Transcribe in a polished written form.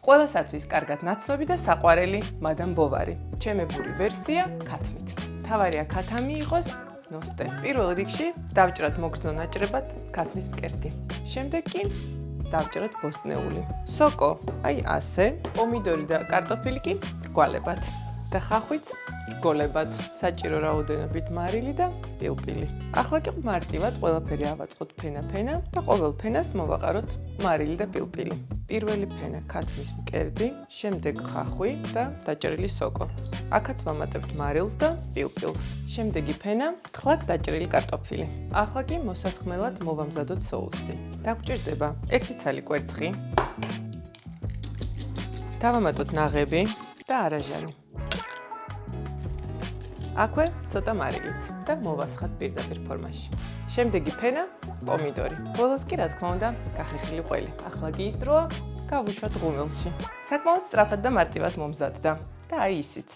ყველასათვის კარგად ნაცნობი და საყვარელი მადამ ბოვარი. ჩემებური ვერსია ქათმით. თავარია ქათამი იყოს ნოსტე. პირველ რიგში დავჭრათ მოგრძნო ნაჭრებად ქათმის მკერდი. შემდეგ კი დავჭრათ ბოსტნეული. სოკო, აი ასე, პომიდორი და კარტოფილი კი რგვალებად. და ხახვიც რგოლებად. საჭირო რაოდენობით მარილი და პილპილი. ახლა კი მარტივად ყველაფერი ავაწყოთ ფენა-ფენა და ყოველ ფენას მოვაყაროთ მარილი და პილპილი. პირველი ფენა ქათმის მკერდი, შემდეგ ხახვი და დაჭრილი სოკო. აქაც ვამატებთ მარილს და პილპილს. შემდეგი ფენა, თხლად დაჭრილი კარტოფილი. ახლა კი მოსასხმელად მოვამზადოთ соуსი. დაგვჭირდება 1 ცალი კვერცხი. დავამატოთ ნაღები და არაჟანი. აქვე ცოტა მარილიც და მოვასხათ პირდაპირ ფორმაში. შემდეგი ფენა, პომიდორი. ბოლოს კი რა თქმა უნდა, გახეხილი ყველი. ახლა კი ის დროა, გავუშვათ ღუმელში. საკმაოდ სწრაფად და მარტივად მომზადდა და აი ისიც.